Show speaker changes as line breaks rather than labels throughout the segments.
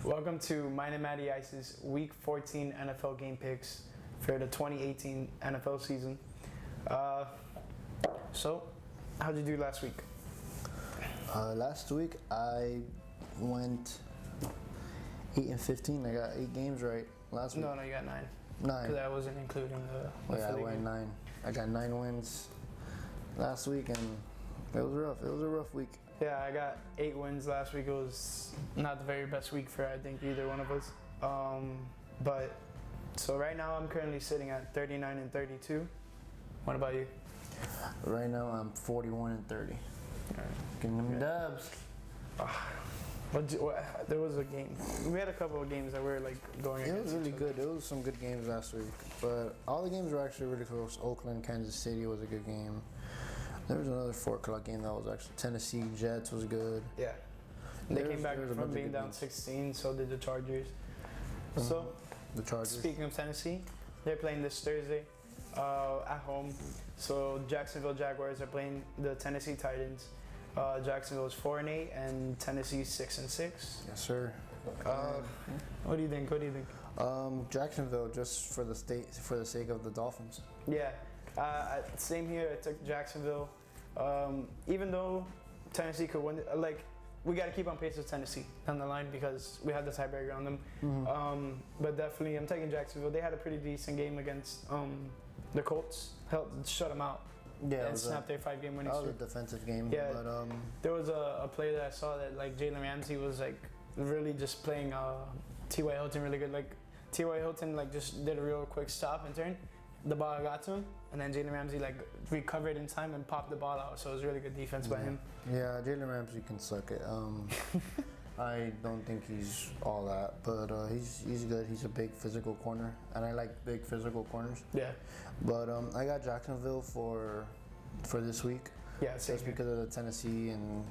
Welcome to mine and Matty Ice's Week 14 NFL game picks for the 2018 NFL season. So, how'd you do last week?
Last week I went 8-15. I got 8 games right last week.
No, you got 9.
9.
Because I wasn't including the
I went 9. I got 9 wins last week, and it was rough. It was a rough week.
Yeah, I got 8 wins last week. It was not the very best week for I think either one of us. But so right now I'm currently sitting at 39-32. What about you?
Right now I'm 41-30.
Right.
Getting them dubs.
There was a game. We had a couple of games that were like going.
It was really good. There was some good games last week, but all the games were actually really close. Oakland, Kansas City was a good game. There was another 4 o'clock game that was actually Tennessee Jets was good.
Yeah, they came back from being down 16. So did the Chargers. Mm-hmm. So
the Chargers.
Speaking of Tennessee, they're playing this Thursday at home. So Jacksonville Jaguars are playing the Tennessee Titans. Jacksonville is 4-8 and Tennessee 6-6.
Yes, sir.
What do you think?
Jacksonville, just for the sake of the Dolphins.
Yeah, same here. I took Jacksonville. Even though Tennessee could win, we got to keep on pace with Tennessee down the line because we had the tiebreaker on them. Mm-hmm. But definitely, I'm taking Jacksonville. They had a pretty decent game against the Colts. Helped shut them out.
Yeah,
and snapped their 5-game winning streak.
That was a defensive game.
Yeah,
but
there was a play that I saw that Jalen Ramsey was really just playing T.Y. Hilton really good. T.Y. Hilton just did a real quick stop and turn. The ball got to him, and then Jalen Ramsey recovered in time and popped the ball out. So it was really good defense by him.
Yeah, Jalen Ramsey can suck it. I don't think he's all that, but he's good. He's a big physical corner, and I like big physical corners.
Yeah.
But I got Jacksonville for this week.
Yeah, same
just because of the Tennessee and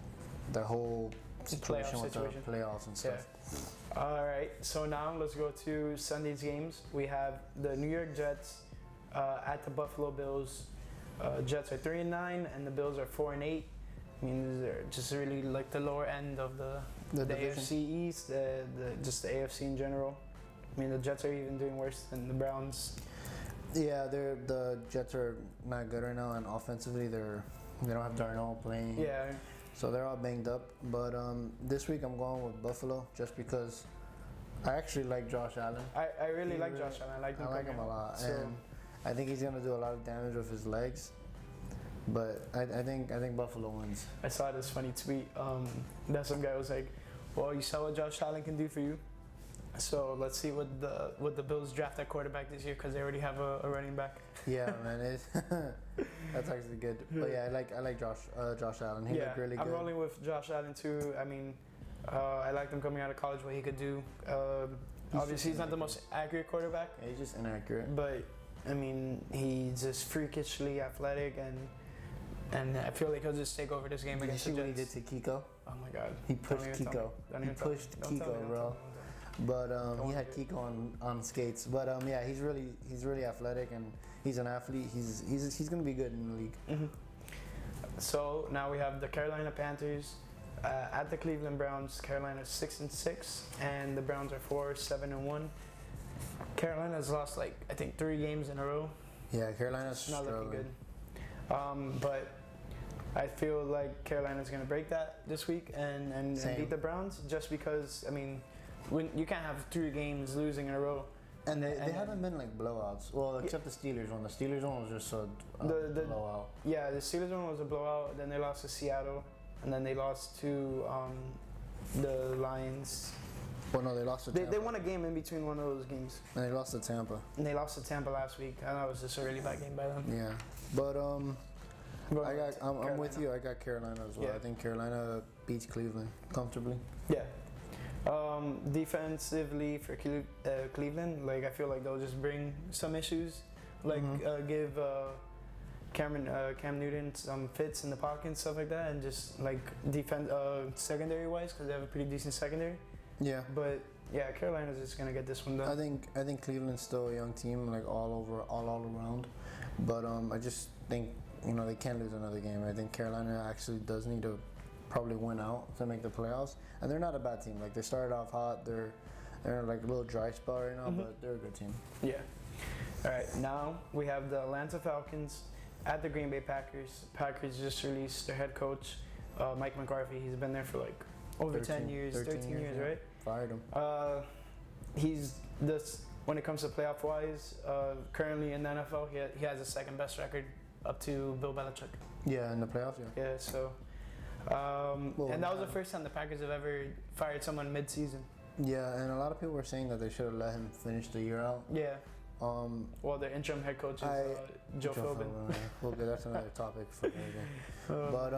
the whole situation with the playoffs and stuff.
Yeah. All right, so now let's go to Sunday's games. We have the New York Jets at the Buffalo Bills. Jets are 3-9, and the Bills are 4-8. I mean, these are just really the lower end of the AFC East, just the AFC in general. I mean, the Jets are even doing worse than the Browns.
Yeah, the Jets are not good right now, and offensively they don't have Darnold playing.
Yeah.
So they're all banged up. But this week I'm going with Buffalo just because I actually like Josh Allen.
I really like Josh Allen. I like him
a lot, and I think he's gonna do a lot of damage with his legs. But I think Buffalo wins.
I saw this funny tweet that some guy was like, "Well, you saw what Josh Allen can do for you, so let's see what the Bills draft at quarterback this year because they already have a running back."
Yeah, man, that's actually good. But yeah, I like Josh Allen. He looked really good.
I'm rolling with Josh Allen too. I mean, I liked him coming out of college. What he could do. Obviously, he's not the most accurate quarterback.
Yeah, he's just inaccurate.
But I mean, he's just freakishly athletic and I feel like he'll just take over this game against the Jets.
What he did to Kiko?
Oh my God!
He pushed Kiko. He pushed Kiko, bro. But he had Kiko on skates. But yeah, he's really athletic and he's an athlete. He's gonna be good in the league.
Mm-hmm. So now we have the Carolina Panthers at the Cleveland Browns. Carolina's 6-6, and the Browns are 4-7-1. Carolina's lost I think 3 games in a row.
Yeah, Carolina's
not looking good. But I feel like Carolina's going to break that this week and beat the Browns just because, I mean, when you can't have 3 games losing in a row.
And they haven't been blowouts. Well, except the Steelers one. The Steelers one was just a blowout.
Yeah, the Steelers one was a blowout. Then they lost to Seattle. And then they lost to the Lions.
Well, no, they lost to Tampa.
They won a game in between one of those games.
And they lost to Tampa.
And they lost to Tampa last week. I know it was just a really bad game by them.
Yeah. But I'm with you. I got Carolina as well. Yeah. I think Carolina beats Cleveland comfortably.
Yeah. Defensively for Cleveland, I feel like they'll just bring some issues. Give Cam Newton some fits in the pocket and stuff like that, and just defend secondary wise because they have a pretty decent secondary. Yeah. But yeah, Carolina's just gonna get this one done.
I think Cleveland's still a young team, all around. But I just think they can't lose another game. I think Carolina actually does need to probably win out to make the playoffs. And they're not a bad team. Like they started off hot. They're like a little dry spell right now, but they're a good team.
Yeah. All right. Now we have the Atlanta Falcons at the Green Bay Packers. Packers just released their head coach, Mike McCarthy. He's been there for like over 13 years,
yeah.
right?
Fired him.
He's this when it comes to playoff wise. Currently in the NFL, he has the second best record up to Bill Belichick.
Yeah, in the playoffs. Yeah.
Yeah. So, and that was the first time the Packers have ever fired someone mid-season.
Yeah, and a lot of people were saying that they should have let him finish the year out.
Yeah. Well, their interim head coach is Joe Philbin.
Well, that's another topic for later. But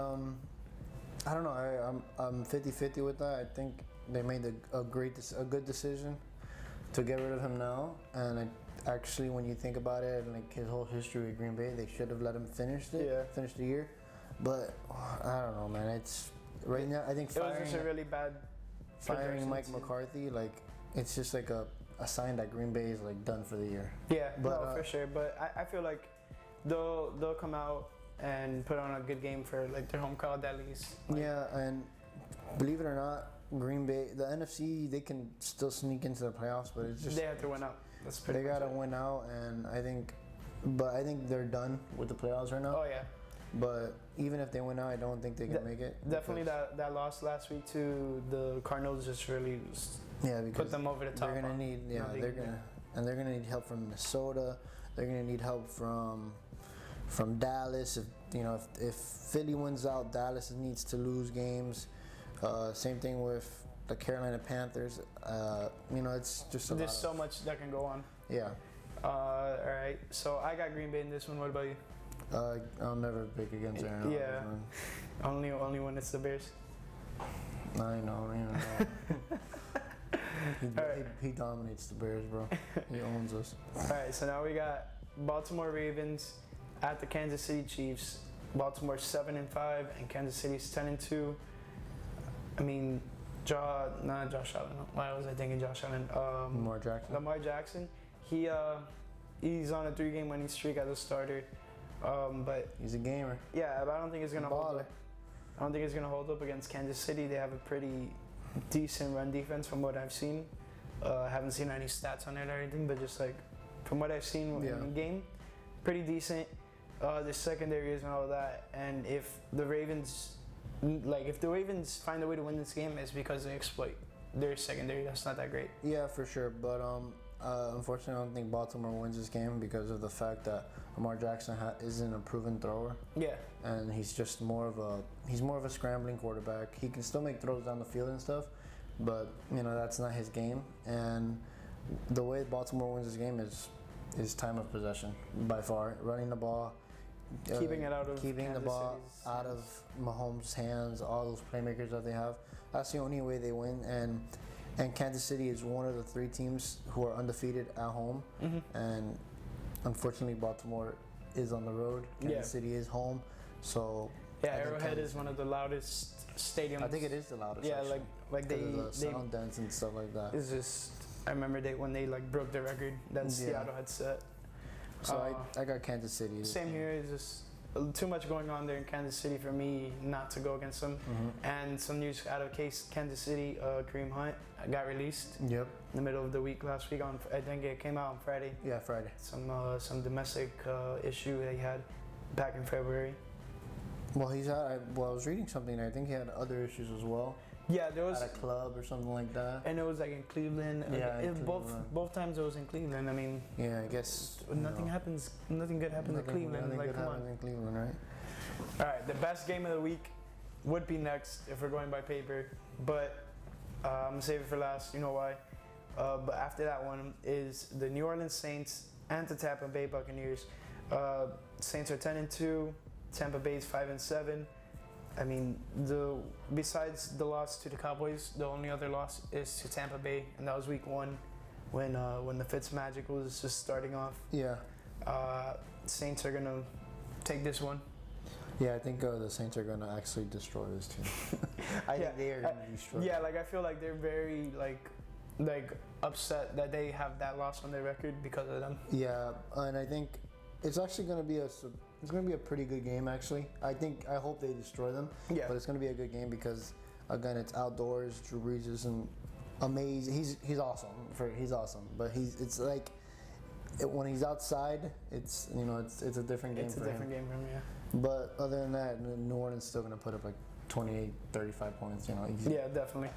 I don't know. I'm 50-50 with that. I think they made a good decision to get rid of him now. And actually, when you think about it, like his whole history with Green Bay, they should have let him finish the year. But I don't know, man. It's right now. I think
it was just a really bad.
Firing Mike McCarthy, like it's just like a sign that Green Bay is like done for the year.
Yeah, but, no, for sure. But I feel like they'll come out and put on a good game for like their home crowd at least. Like,
yeah, and believe it or not, Green Bay, the NFC, they can still sneak into the playoffs, but it's just
they have to win out. That's pretty.
They gotta win out, and I think they're done with the playoffs right now.
Oh yeah.
But even if they win out, I don't think they can make it.
Definitely that loss last week to the Cardinals just really put them over the top.
They're gonna need they're gonna need help from Minnesota. They're gonna need help from Dallas. If Philly wins out, Dallas needs to lose games. Same thing with the Carolina Panthers. It's just
there's so much that can go on.
Yeah.
All right. So I got Green Bay in this one. What about you?
I'll never pick against Aaron Rodgers,
Yeah.
man.
Only when it's the Bears.
I know. He dominates the Bears, bro. He owns us.
All right. So now we got Baltimore Ravens at the Kansas City Chiefs. Baltimore 7-5 and Kansas City's 10-2. I mean, Josh Allen. Why was I thinking Josh Allen? Lamar Jackson. He's on a 3-game winning streak as a starter. But
he's a gamer.
Yeah, but I don't think it's gonna hold up. I don't think it's gonna hold up against Kansas City. They have a pretty decent run defense from what I've seen. I haven't seen any stats on it or anything, but just like from what I've seen in the game, pretty decent. The secondary isn't all that, and if the Ravens find a way to win this game, it's because they exploit their secondary. That's not that great.
Yeah, for sure, but unfortunately, I don't think Baltimore wins this game because of the fact that Lamar Jackson isn't a proven thrower. Yeah. And he's just more of a scrambling quarterback. He can still make throws down the field and stuff, but that's not his game. And the way Baltimore wins this game is time of possession by far, running the ball,
keeping the ball
out of Mahomes' hands, all those playmakers that they have. That's the only way they win. And Kansas City is one of the 3 teams who are undefeated at home. And unfortunately, Baltimore is on the road. Kansas City is home. So
Arrowhead is one of the loudest stadiums.
I think it is the loudest.
Yeah, like they
sound dance and stuff like that.
It's just I remember when they broke the record that Seattle had set.
So I got Kansas City.
Same here. It's just too much going on there in Kansas City for me not to go against them. And some news out of Kansas City, Kareem Hunt got released. Yep. In the middle of the week last week I think it came out on Friday.
Yeah, Friday.
Some domestic issue that he had back in February.
Well, I was reading something. I think he had other issues as well.
Yeah, there was
at a club or something like that.
And it was in Cleveland.
Yeah,
both times it was in Cleveland. I mean,
yeah, I guess
nothing good happens in Cleveland.
Nothing good happens in Cleveland, right?
All right, the best game of the week would be next if we're going by paper, but I'm gonna save it for last. You know why? But after that one is the New Orleans Saints and the Tampa Bay Buccaneers. Saints are 10-2. Tampa Bay's 5-7. I mean, besides the loss to the Cowboys, the only other loss is to Tampa Bay, and that was week 1 when the Fitzmagic was just starting off. Yeah. Saints are gonna take this one.
Yeah, I think the Saints are gonna actually destroy this team. I think they are gonna destroy.
Yeah, I feel like they're very upset that they have that loss on their record because of them.
Yeah, and I think it's actually gonna be gonna be a pretty good game actually. I hope they destroy them.
Yeah.
But it's gonna be a good game because again it's outdoors. Drew Brees isn't amazing. He's awesome. He's awesome. But it's like when he's outside, it's it's a different game.
It's a different game for him. Yeah.
But other than that, New Orleans is still gonna put up like 28, 35 points. Easy.
Yeah, definitely.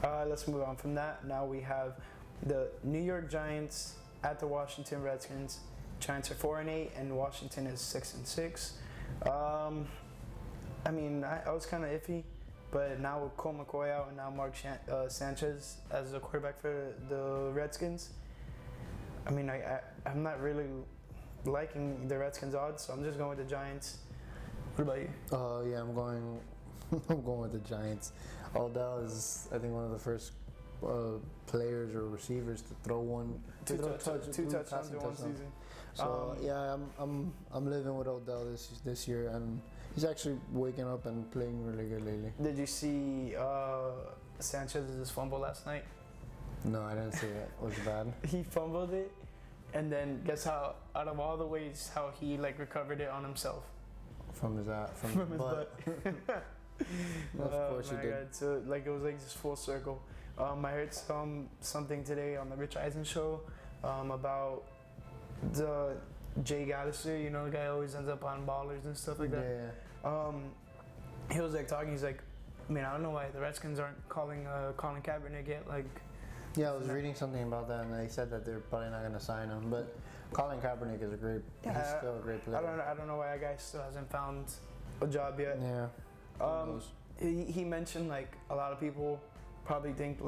Let's move on from that. Now we have the New York Giants at the Washington Redskins. Giants are 4-8 and Washington is 6-6. I mean, I was kind of iffy, but now with Cole McCoy out and now Mark Sanchez as the quarterback for the Redskins, I mean, I'm not really liking the Redskins odds, so I'm just going with the Giants. What about you?
Yeah, I'm going with the Giants. Odell is, I think, one of the first players or receivers to throw two touchdowns in one season. So yeah, I'm living with Odell this year, and he's actually waking up and playing really good lately.
Did you see Sanchez's fumble last night?
No, I didn't see it. Was it bad?
He fumbled it, and then guess how? Out of all the ways, how he recovered it on himself.
From his butt. Of course he did.
God. So it was just full circle. I heard something today on the Rich Eisen show about the Jay Gallister, the guy who always ends up on Ballers and stuff like that.
Yeah.
He was talking. He's like, I mean, I don't know why the Redskins aren't calling Colin Kaepernick yet.
Yeah, I was reading something about that, and they said that they're probably not going to sign him. But Colin Kaepernick is he's still a great player.
I don't know why that guy still hasn't found a job yet.
Yeah.
He mentioned a lot of people probably think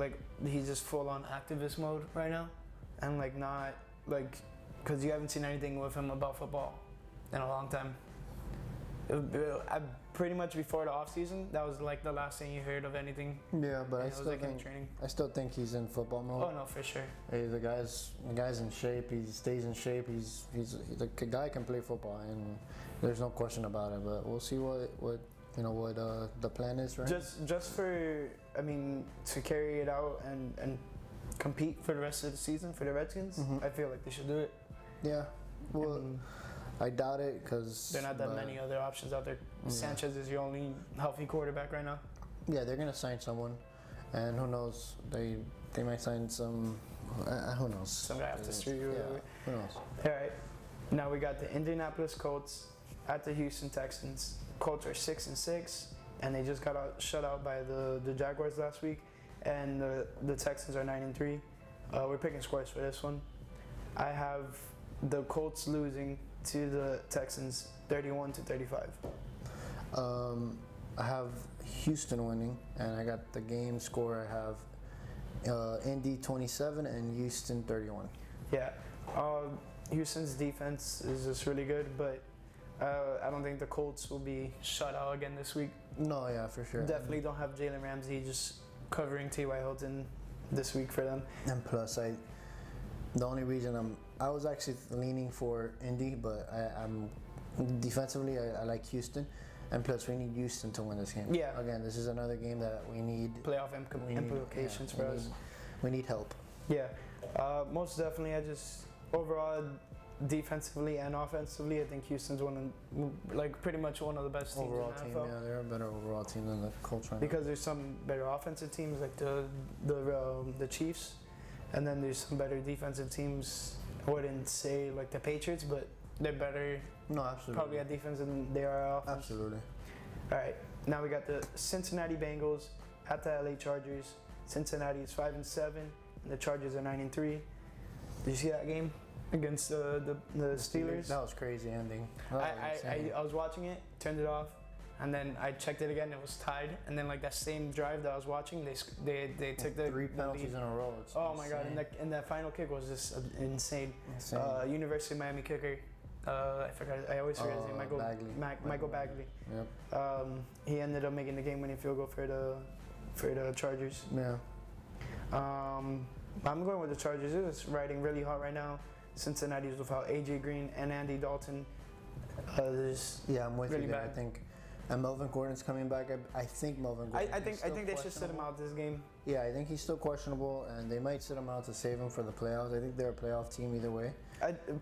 he's just full on activist mode right now, and not because you haven't seen anything with him about football in a long time. Pretty much before the off season, that was the last thing you heard of anything.
Yeah, but I still think he's in football mode.
Oh no, for sure.
Hey, the guy's in shape. He stays in shape. He's the guy can play football, and there's no question about it. But we'll see what the plan is, right?
Just for to carry it out and compete for the rest of the season for the Redskins. Mm-hmm. I feel like they should do it.
Yeah. Well, I doubt it because
there are not that many other options out there. Yeah. Sanchez is your only healthy quarterback right now.
Yeah, they're gonna sign someone, and who knows? They might sign some. Who knows?
Some guy off the street.
Yeah. Who knows?
All right. Now we got the Indianapolis Colts at the Houston Texans. Colts are 6-6, and they just got shut out by the Jaguars last week, and the Texans are 9-3. We're picking scores for this one. I have the Colts losing to the Texans 31-35.
I have Houston winning, and I got the game score. I have Indy 27 and Houston 31.
Yeah, Houston's defense is just really good, but I don't think the Colts will be shut out again this week.
No, yeah, for sure.
Definitely don't have Jalen Ramsey just covering T.Y. Hilton this week for them.
And plus, the only reason I was actually leaning for Indy, but I'm defensively I like Houston, and plus we need Houston to win this game.
Yeah.
Again, this is another game that we need
playoff implications for us.
We need help.
Yeah, most definitely. I just overall defensively and offensively, I think Houston's pretty much one of the best teams
overall
in
team.
the NFL.
Yeah, they're a better overall team than the Colts right
because there's some better offensive teams like the Chiefs. And then there's some better defensive teams. I wouldn't say the Patriots, but they're better.
No, absolutely.
Probably at defense than they are offense.
Absolutely.
All right. Now we got the Cincinnati Bengals at the LA Chargers. Cincinnati is 5-7, and the Chargers are 9-3. Did you see that game against the Steelers?
That was crazy ending.
I was watching it, turned it off. And then I checked it again. It was tied. And then that same drive that I was watching, they took the
3 penalties in a row.
Oh my god! And that final kick was just insane. University of Miami kicker. I forgot. I always forget his name. Michael Bagley.
Yep.
He ended up making the game-winning field goal for the Chargers.
Yeah.
I'm going with the Chargers. It's riding really hot right now. Cincinnati's without AJ Green and Andy Dalton.
I'm with
really
you there.
bad.
And Melvin Gordon's coming back. I think Melvin Gordon.
I think they should sit him out this game.
Yeah, I think he's still questionable, and they might sit him out to save him for the playoffs. I think they're a playoff team either way.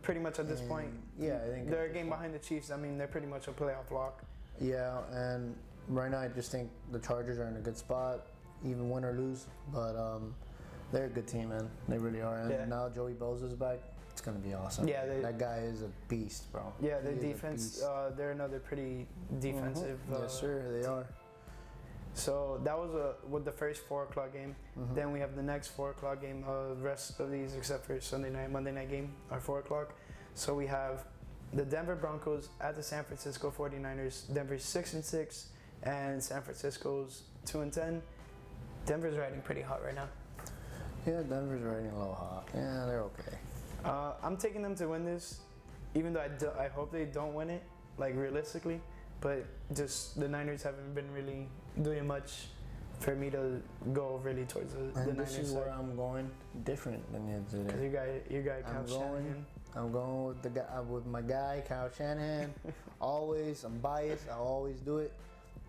Pretty much at this point.
Yeah, I think
they're a game behind the Chiefs. I mean, they're pretty much a playoff lock.
Yeah, and right now I just think the Chargers are in a good spot, even win or lose. But they're a good team, man. They really are. And now Joey Bosa's back. It's gonna be awesome.
Yeah,
that guy is a beast, bro.
Yeah, their defense. They're another pretty defensive.
Yes, sir, they are.
So that was with the first 4 o'clock game. Then we have the next 4 o'clock game. The rest of these, except for Sunday night, Monday night game, are 4 o'clock. So we have the Denver Broncos at the San Francisco 49ers. Denver's 6-6, and San Francisco's 2-10. Denver's riding pretty hot right now.
Yeah, Denver's riding a little hot. Yeah, they're okay.
I'm taking them to win this, even though I hope they don't win it, like realistically. But just the Niners haven't been really doing much for me to go really towards the Niners.
And this is where I'm going different than you today.
Because your guy Kyle Shanahan.
I'm going with the guy my guy Kyle Shanahan. Always, I'm biased. I always do it.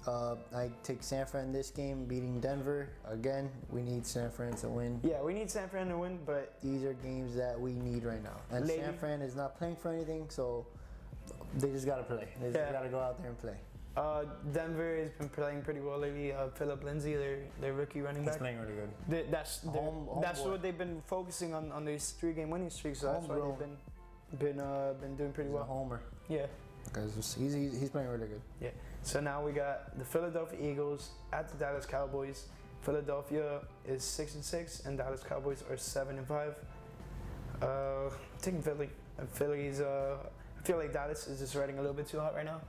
I take San Fran this game, beating Denver. Again, we need San Fran to win.
Yeah, we need San Fran to win, but
these are games that we need right now. And San Fran is not playing for anything, so they just gotta play. They just gotta go out there and play.
Denver has been playing pretty well lately. Philip Lindsay, their rookie running back.
He's playing really good.
That's what they've been focusing on these 3-game winning streaks. So that's why they've been doing pretty well.
He's a homer.
Yeah.
Because he's playing really good.
Yeah. So now we got the Philadelphia Eagles at the Dallas Cowboys. Philadelphia is 6-6, and Dallas Cowboys are 7-5. Taking Philly. Philly's. I feel like Dallas is just riding a little bit too hot right now.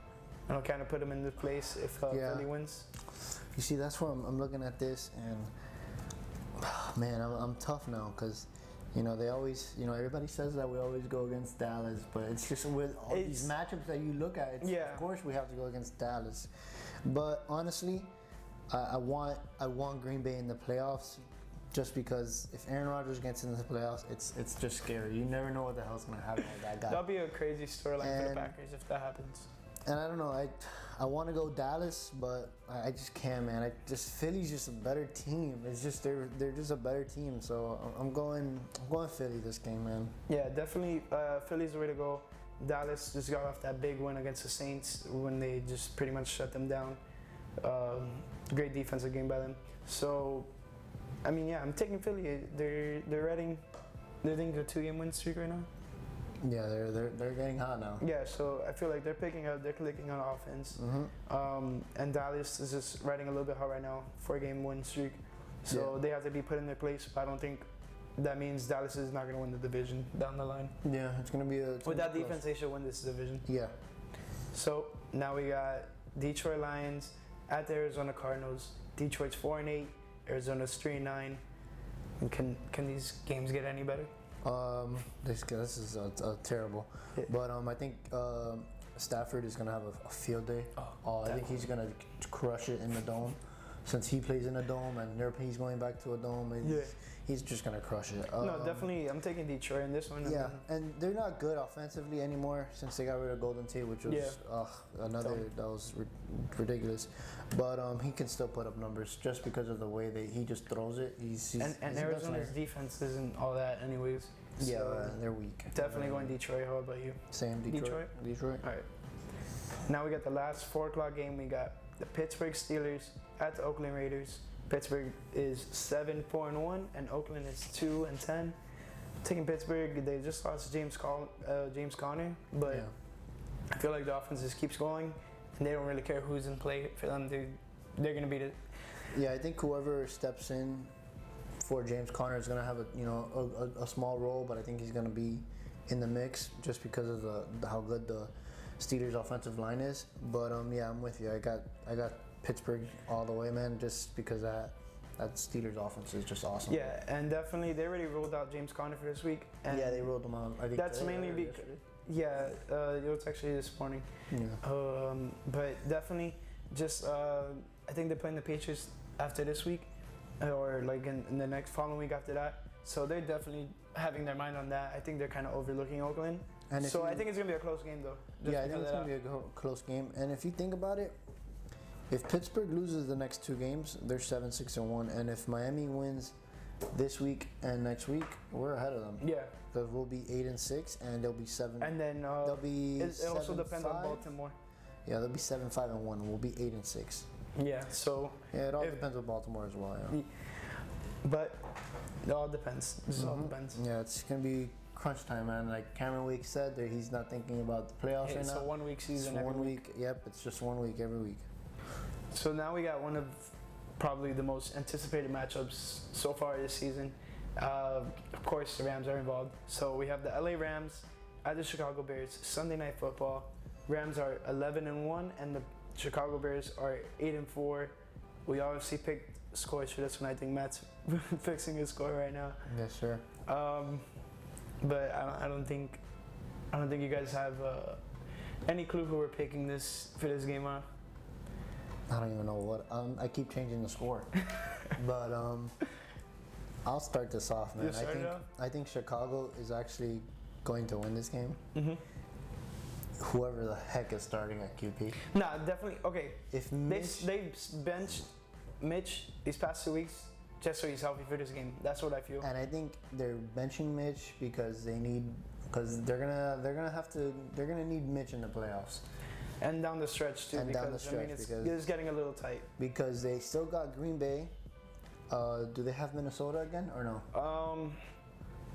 And I'll kind of put them in the place if Philly wins.
You see, that's where I'm looking at this, and man, I'm tough now because. They always, everybody says that we always go against Dallas, but it's just with all these matchups that you look at, of course we have to go against Dallas. But honestly, I want Green Bay in the playoffs just because if Aaron Rodgers gets into the playoffs, it's just scary. You never know what the hell's going to happen with that guy.
That'll be a crazy storyline for the Packers if that happens.
And I don't know, I want to go Dallas, but I just can't, man. Philly's just a better team. It's just they're just a better team. So I'm going Philly this game, man.
Yeah, definitely. Philly's the way to go. Dallas just got off that big win against the Saints when they just pretty much shut them down. Great defensive game by them. So, I mean, yeah, I'm taking Philly. They're riding. They're thinking a 2-game win streak right now.
Yeah, they're getting hot now.
Yeah, so I feel like they're picking up, they're clicking on offense. And Dallas is just riding a little bit hot right now, 4-game win streak. So they have to be put in their place. But I don't think that means Dallas is not going to win the division down the line.
Yeah, it's going to be
with that defense, they should win this division.
Yeah.
So now we got Detroit Lions at the Arizona Cardinals. Detroit's 4-8, Arizona's 3-9. And can these games get any better?
This is terrible, but I think Stafford is gonna have a field day. I think he's gonna crush it in the dome, since he plays in a dome and he's going back to a dome. He's just gonna crush it.
No, definitely, I'm taking Detroit in this one.
Yeah, and they're not good offensively anymore since they got rid of Golden Tate, which was that was ridiculous. But he can still put up numbers just because of the way that he just throws it. He's
Arizona's defense isn't all that anyways.
So they're weak.
Definitely going Detroit. How about you?
Same, Detroit.
All right. Now we got the last 4 o'clock game. We got the Pittsburgh Steelers at the Oakland Raiders. Pittsburgh is 7-4-1, and Oakland is 2-10. Taking Pittsburgh, they just lost James Conner, but I feel like the offense just keeps going, and they don't really care who's in play for them. They're gonna beat it.
Yeah, I think whoever steps in for James Conner is gonna have a small role, but I think he's gonna be in the mix just because of how good the Steelers' offensive line is. But I'm with you. I got Pittsburgh all the way, man, just because that Steelers offense is just awesome.
Yeah, and definitely they already ruled out James Conner for this week. And
yeah, they ruled him out. I think
that's mainly because it was actually this morning.
Yeah.
But definitely, just I think they're playing the Patriots after this week, or like in the next following week after that. So they're definitely having their mind on that. I think they're kind of overlooking Oakland. And so I think it's gonna be a close game though.
Yeah, I think it's gonna be a close game. And if you think about it, If Pittsburgh loses the next 2 games, they're 7-6-1, and if Miami wins this week and next week, we're ahead of them.
Yeah.
Because we'll be 8-6, and they'll be 7.
And then
they'll be.
It also depends on Baltimore.
Yeah, they'll be 7-5-1. We'll be 8-6.
Yeah. So.
Yeah, it all depends on Baltimore as well. Yeah.
But it all depends. It all depends.
Yeah, it's gonna be crunch time, man. Like Cameron Wake said, that he's not thinking about the playoffs right now.
It's a 1 week season.
It's 1 week. Yep, it's just 1 week every week.
So now we got one of probably the most anticipated matchups so far this season. Of course, the Rams are involved. So we have the LA Rams at the Chicago Bears. Sunday Night Football. Rams are 11-1, and the Chicago Bears are 8-4. We obviously picked scores for this one. I think Matt's fixing his score right now.
Yes, sir.
But I don't think you guys have any clue who we're picking this for this game on.
I don't even know what. I keep changing the score, but I'll start this off, man. I think Chicago is actually going to win this game. Mm-hmm. Whoever the heck is starting at QP.
Nah, definitely. Okay.
If
they benched Mitch these past 2 weeks just so he's healthy for this game. That's what I feel.
And I think they're benching Mitch because they're gonna need Mitch in the playoffs.
And down the stretch too, because it's getting a little tight.
Because they still got Green Bay. Do they have Minnesota again or no?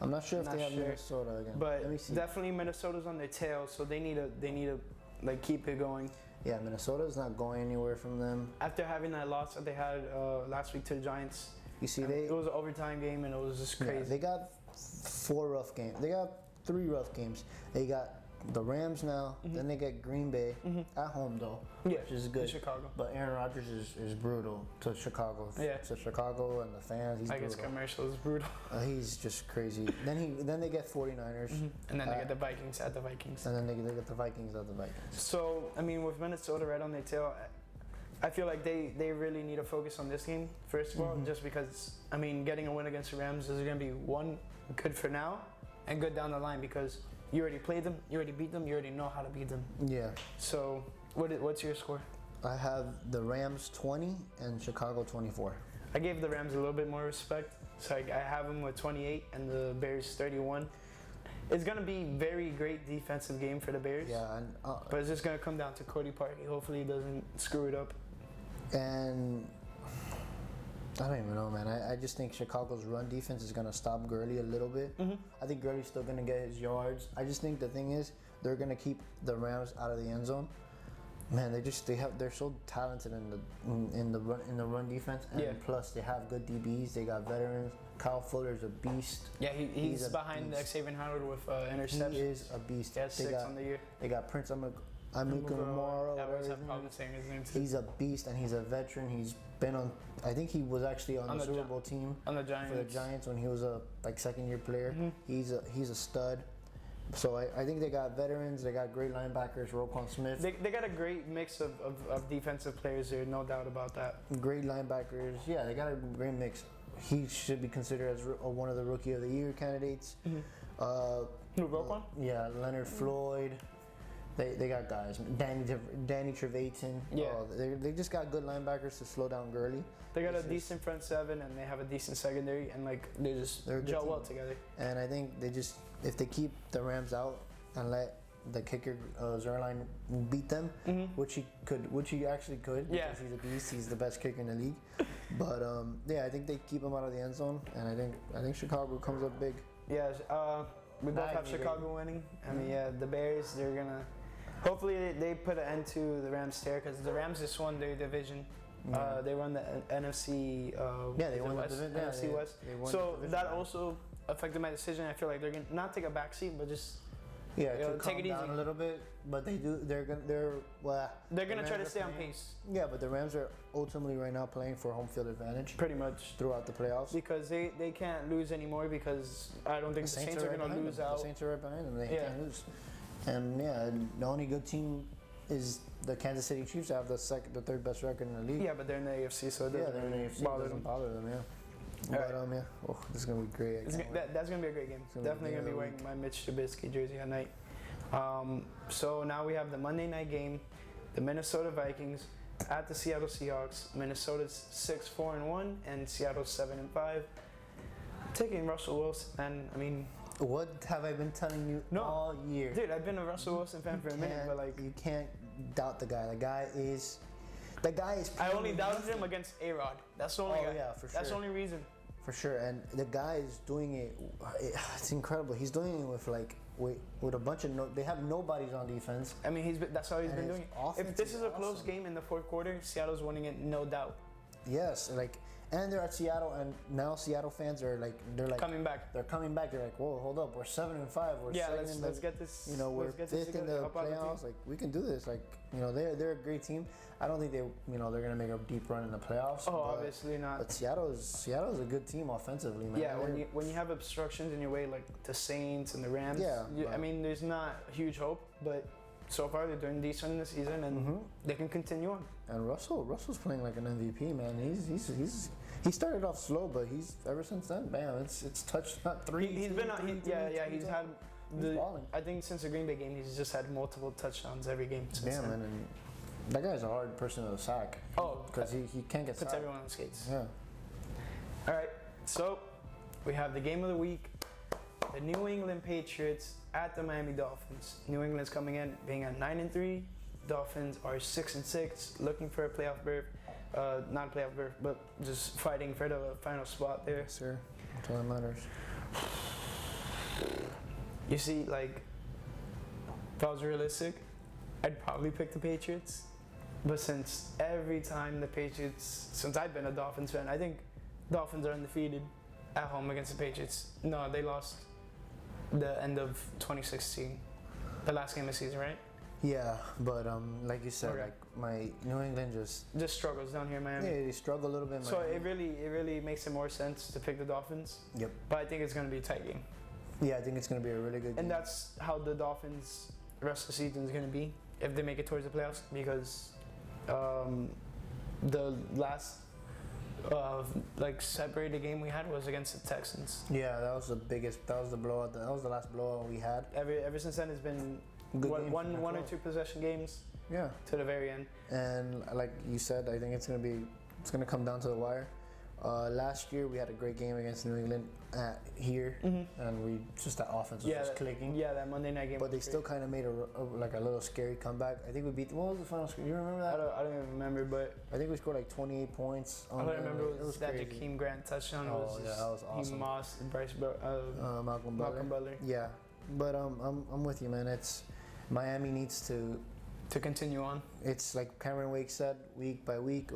I'm not sure if they have Minnesota again.
But let me see. Definitely Minnesota's on their tail, so they need to like keep it going.
Yeah, Minnesota's not going anywhere from them.
After having that loss that they had last week to the Giants,
you see,
it was an overtime game and it was just crazy.
Yeah, they got 4 rough games. They got 3 rough games. They got the Rams now, then they get Green Bay at home though, which is good.
In Chicago.
But Aaron Rodgers is brutal to Chicago.
Yeah.
To Chicago and the fans, he's brutal.
His commercial is brutal.
He's just crazy. Then they get 49ers.
And then they get the Vikings at the Vikings.
And then they get the Vikings at the Vikings.
So, I mean, with Minnesota right on their tail, I feel like they really need to focus on this game, first of all, just because, I mean, getting a win against the Rams is going to be one, good for now, and good down the line because you already played them, you already beat them, you already know how to beat them. Yeah. So, what's your score?
I have the Rams 20 and Chicago 24.
I gave the Rams a little bit more respect, so I have them with 28 and the Bears 31. It's going to be a very great defensive game for the Bears.
Yeah.
But it's just going to come down to Cody Parkey. Hopefully he doesn't screw it up.
And I don't even know, man. I just think Chicago's run defense is going to stop Gurley a little bit. I think Gurley's still going to get his yards. I just think the thing is they're going to keep the Rams out of the end zone. Man, they're so talented in the run defense, and plus they have good DBs. They got veterans. Kyle Fuller's a beast.
Yeah, he's behind Xavier Howard with interceptions.
He is a beast.
He has 6 on the year.
They got Prince Amukamara. He's a beast, and he's a veteran. He's been on. I think he was actually on the Super Bowl team
on the Giants
for the Giants when he was a second-year player. He's a stud. So I think they got veterans. They got great linebackers. Roquan Smith.
They got a great mix of defensive players there. No doubt about that.
Great linebackers. Yeah, they got a great mix. He should be considered as one of the Rookie of the Year candidates.
Roquan?
Yeah, Leonard Floyd. They got guys. Danny Trevathan.
Yeah.
They just got good linebackers to slow down Gurley.
They got a decent front seven and they have a decent secondary and they're gel well together.
And I think if they keep the Rams out and let the kicker Zerline beat them, which he actually could because he's a beast. He's the best kicker in the league. But I think they keep him out of the end zone, and I think Chicago comes up big.
Yeah, we both have Chicago winning. I mean, the Bears, they're gonna. Hopefully, they put an end to the Rams' tear because the Rams just won their division. They won the NFC.
They won
West,
the
NFC
yeah,
West. So that also affected my decision. I feel like they're gonna not take a backseat, but just
take it easy a little bit. But they're gonna
try to stay on pace.
Yeah, but the Rams are ultimately right now playing for home field advantage.
Pretty much
throughout the playoffs
because they can't lose anymore because I don't think the Saints are gonna lose out.
The Saints are right behind them. They can't lose. And the only good team is the Kansas City Chiefs. Have the third best record in the league.
Yeah, but they're in the AFC, so
they're in the AFC. It doesn't bother them. Yeah. But this is gonna be great.
That's gonna be a great game. Definitely gonna be wearing my Mitch Trubisky jersey at night. So now we have the Monday night game, the Minnesota Vikings at the Seattle Seahawks. Minnesota's 6-4-1, and Seattle's 7-5. Taking Russell Wilson, and I mean,
what have I been telling you all year?
Dude, I've been a Russell Wilson fan for a minute, but like,
you can't doubt the guy. The guy is.
I only doubted him against A-Rod. That's the only guy.
Yeah, for sure.
That's the only reason.
For sure, and the guy is doing it. It's incredible. He's doing it with a bunch of they have nobodies on defense.
I mean, that's how he's been doing it. If this is a close game in the fourth quarter, Seattle's winning it, no doubt.
Yes, and they're at Seattle, and now Seattle fans are
coming back.
They're coming back. They're like, whoa, hold up, we're 7-5. We're
let's get this.
We're fifth in the playoffs. Like, we can do this. Like, they're a great team. I don't think they're gonna make a deep run in the playoffs.
Oh, obviously not.
But Seattle's a good team offensively, man.
Yeah, when you have obstructions in your way, like the Saints and the Rams. I mean, there's not huge hope, but so far they're doing decent in the season, and they can continue on.
And Russell's playing like an MVP, man. He started off slow, but he's ever since then, bam, it's touched not three.
He's had I think since the Green Bay game, he's just had multiple touchdowns every game since then.
Man, and that guy's a hard person to sack. Oh, because he can't get
puts
sacked.
everyone on skates.
Yeah.
All right, so we have the game of the week: the New England Patriots at the Miami Dolphins. New England's coming in being at 9-3. Dolphins are 6-6, looking for a playoff berth. Not a playoff berth, but just fighting for the final spot there.
Yes, sir. That's all that matters.
You see, like, if I was realistic, I'd probably pick the Patriots. But since every time since I've been a Dolphins fan, I think Dolphins are undefeated at home against the Patriots. No, they lost the end of 2016, the last game of the season, right?
Yeah, but like you said, like my New England just
struggles down here in Miami.
Yeah, they struggle a little bit.
So it really makes it more sense to pick the Dolphins.
Yep.
But I think it's going to be a tight game.
Yeah, I think it's going to be a really good game.
And that's how the Dolphins' rest of the season is going to be if they make it towards the playoffs, because the last separated game we had was against the Texans.
Yeah, that was the biggest. That was the blowout. That was the last blowout we had.
Ever since then, it's been one or two possession games.
Yeah.
To the very end.
And like you said, I think it's gonna come down to the wire. Last year we had a great game against New England here, and that offense was just clicking.
Yeah, that Monday night game.
But they still kind of made a little scary comeback. I think we beat. What was the final score? You remember that?
I don't even remember, but
I think we scored like 28 points.
All I remember was that Jakeem Grant touchdown.
Oh yeah, that was awesome.
He mossed
Malcolm Butler. Yeah, but I'm with you, man. Miami needs to continue on. It's like Cameron Wake said, week by week.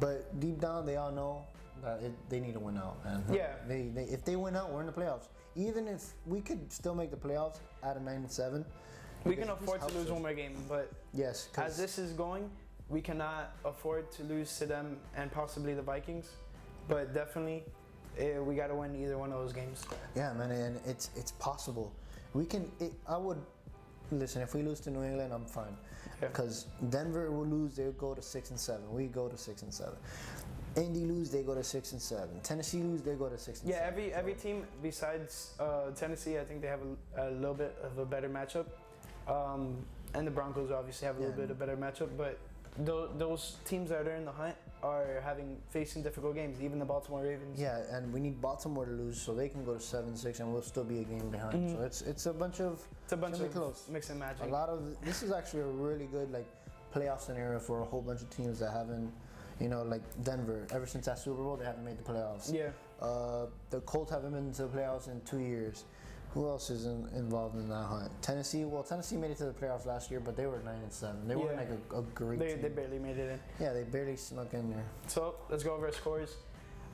But deep down, they all know that they need to win out. And if they win out, we're in the playoffs. Even if we could still make the playoffs at a 9-7,
we can afford to lose one more game. But
yes,
as this is going, we cannot afford to lose to them and possibly the Vikings. But definitely, we got to win either one of those games.
Yeah, man, and it's possible. I would listen. If we lose to New England, I'm fine. Because Denver will lose, they'll go to 6-7. We go to 6-7. Indy lose, they go to 6-7. Tennessee lose, they go to 6-7.
Yeah, every team besides Tennessee, I think they have a little bit of a better matchup, and the Broncos obviously have a little bit of a better matchup. But those teams that are in the hunt are facing difficult games. Even the Baltimore Ravens.
Yeah, and we need Baltimore to lose so they can go to 7-6, and we'll still be a game behind. So it's a bunch of close.
Mix and match.
This is actually a really good playoff scenario for a whole bunch of teams that haven't, like Denver. Ever since that Super Bowl, they haven't made the playoffs.
Yeah.
The Colts haven't been to the playoffs in 2 years. Who else is involved in that hunt? Tennessee. Well, Tennessee made it to the playoffs last year, but they were 9-7. They weren't a great team.
They barely made it in.
Yeah, they barely snuck in there.
So let's go over our scores.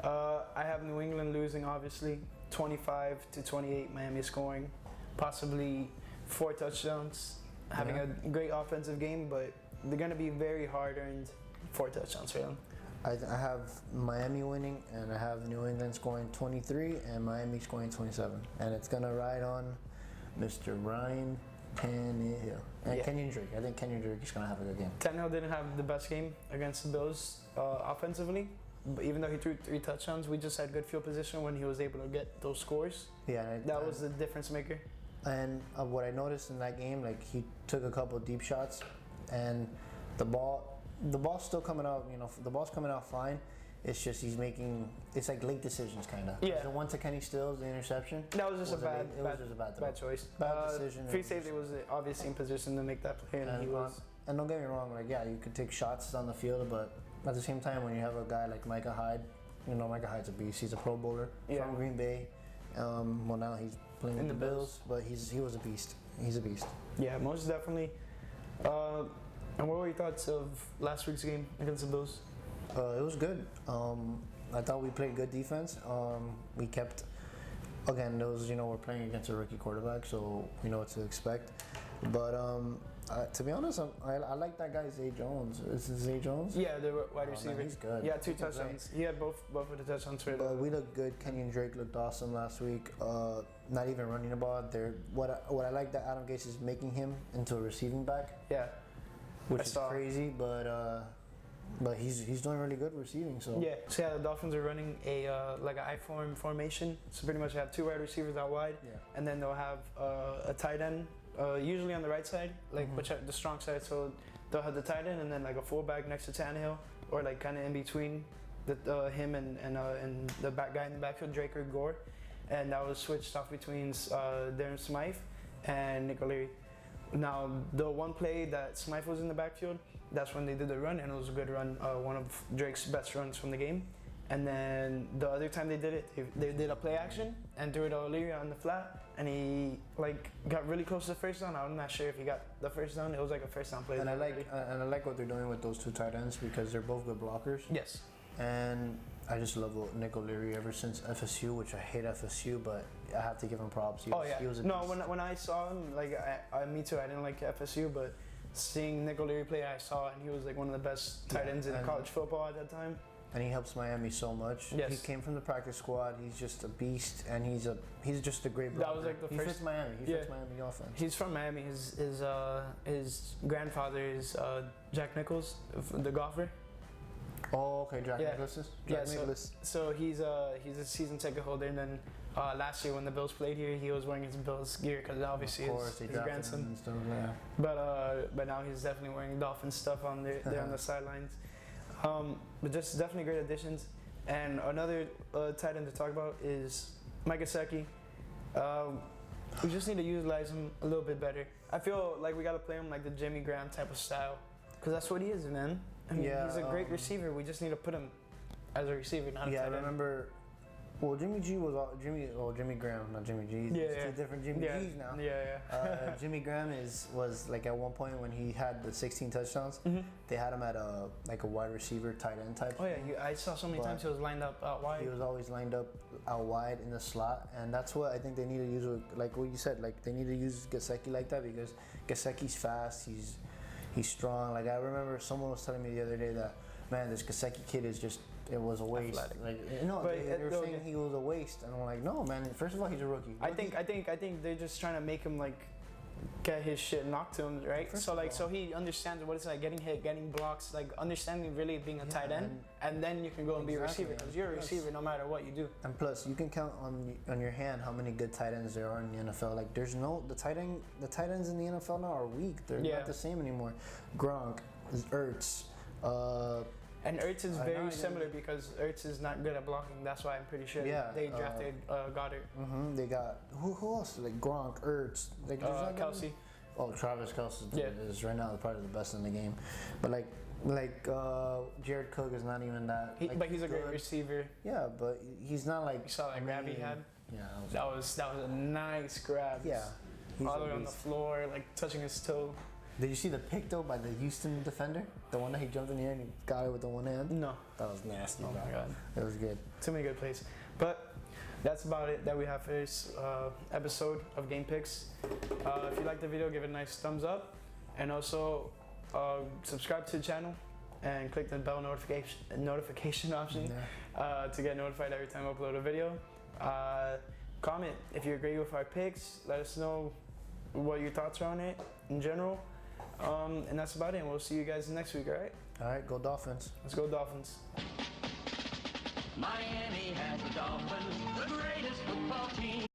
I have New England losing, obviously, 25-28. Miami scoring, possibly 4 touchdowns, having a great offensive game, but they're gonna be very hard-earned 4 touchdowns for them.
I have Miami winning, and I have New England scoring 23 and Miami scoring 27. And it's going to ride on Mr. Ryan Tannehill and Kenyon Drake. I think Kenyon Drake is going to have a good game.
Tannehill didn't have the best game against the Bills offensively. But even though he threw 3 touchdowns, we just had good field position when he was able to get those scores.
Yeah,
that was the difference maker.
And what I noticed in that game, he took a couple of deep shots, and the ball's still coming out. You know, the ball's coming out fine. It's just it's like late decisions kind of.
Yeah.
The one to Kenny Stills, the interception.
That was just a bad choice.
Bad decision.
Free safety was obviously in position to make that play, and he was.
And don't get me wrong, like you could take shots on the field, but at the same time, when you have a guy like Micah Hyde, you know Micah Hyde's a beast. He's a Pro Bowler from Green Bay. Well, now he's playing in the Bills, but he was a beast. He's a beast.
Yeah, most definitely. And what were your thoughts of last week's game against the Bills?
It was good. I thought we played good defense. We kept, again, we're playing against a rookie quarterback, so we know what to expect. But to be honest, I like that guy Zay Jones. Is it Zay Jones?
Yeah, the wide receiver.
Man, he's good.
Yeah, 2 touchdowns. He had both of the touchdowns.
But we looked good. Kenyon Drake looked awesome last week. Not even running the ball. What I like that Adam Gase is making him into a receiving back.
Yeah.
Which is crazy, but he's doing really good receiving. So
the Dolphins are running a like an I-form formation. So pretty much they have 2 wide receivers out wide, and then they'll have a tight end, usually on the right side, like the strong side. So they'll have the tight end and then like a fullback next to Tannehill, or like kind of in between him and the back guy in the backfield, Drake or Gore, and that was switched off between Darren Smythe and Nick O'Leary. Now, the one play that Smythe was in the backfield, that's when they did the run, and it was a good run, one of Drake's best runs from the game. And then the other time they did it, they did a play action and threw it to O'Leary on the flat, and he got really close to the first down. I'm not sure if he got the first down. It was like a first down play.
And I like what they're doing with those 2 tight ends because they're both good blockers.
Yes.
And I just love Nick O'Leary ever since FSU, which I hate FSU, but I have to give him props. He was a beast.
When I saw him, me too, I didn't like FSU, but seeing Nick O'Leary play, I saw it, and he was like one of the best tight ends in college football at that time.
And he helps Miami so much.
Yes.
He came from the practice squad. He's just a beast, and he's just a great blocker.
That was like the first.
He fits Miami. He fits Miami offense.
He's from Miami. His grandfather is Jack Nicklaus, the golfer.
Oh, okay, Jack Nicklaus. Nicklaus.
So he's a season ticket holder, and then last year when the Bills played here, he was wearing his Bills gear because obviously his grandson.
And stuff,
But now he's definitely wearing Dolphins stuff on there on the sidelines. But just definitely great additions. And another tight end to talk about is Mike Gesicki. We just need to utilize him a little bit better. I feel like we got to play him like the Jimmy Graham type of style, because that's what he is, man. I mean, he's a great receiver. We just need to put him as a receiver, not a tight end.
I remember. Well, Jimmy Graham, not Jimmy G. It's 2 different Jimmy G's now. Jimmy Graham was like at one point when he had the 16 touchdowns, they had him at a wide receiver, tight end type.
Oh yeah, I saw so many times he was lined up out wide.
He was always lined up out wide in the slot, and that's what I think they need to use. Like what you said, like they need to use Gesicki like that because Gesicki's fast. He's strong. Like I remember someone was telling me the other day that, man, this Gesicki kid is just. It was a waste.
Athletic.
They were saying he was a waste, and I'm like, no, man. First of all, he's a rookie.
I think they're just trying to make him like get his shit knocked to him, right? So he understands what it's like getting hit, getting blocks, like understanding really being a tight end, and then you can go and be a receiver because you're a receiver no matter what you do.
And plus, you can count on your hand how many good tight ends there are in the NFL. Like the tight ends in the NFL now are weak. They're not the same anymore. Gronk, Ertz.
And Ertz is very similar because Ertz is not good at blocking. That's why I'm pretty sure they drafted Goddard.
They got who else? Like Gronk, Ertz,
Kelsey.
Oh, Travis Kelsey is right now probably the best in the game. But Jared Cook is not even that.
But he's a great receiver.
Yeah, but he's not like.
You saw that grab he had.
Yeah,
that was a nice grab.
Yeah,
all the way on the floor, like touching his toe.
Did you see the pick though by the Houston defender? The one that he jumped in the air and he got it with the one hand?
No.
That was nasty.
Oh my god.
It was good.
Too many good plays. But that's about it that we have for this episode of Game Picks. If you like the video, give it a nice thumbs up. And also subscribe to the channel and click the bell notification option to get notified every time I upload a video. Comment if you agree with our picks. Let us know what your thoughts are on it in general. And that's about it. And we'll see you guys next week, all right?
All right, go Dolphins.
Let's go Dolphins.
Miami has the Dolphins, the greatest football team.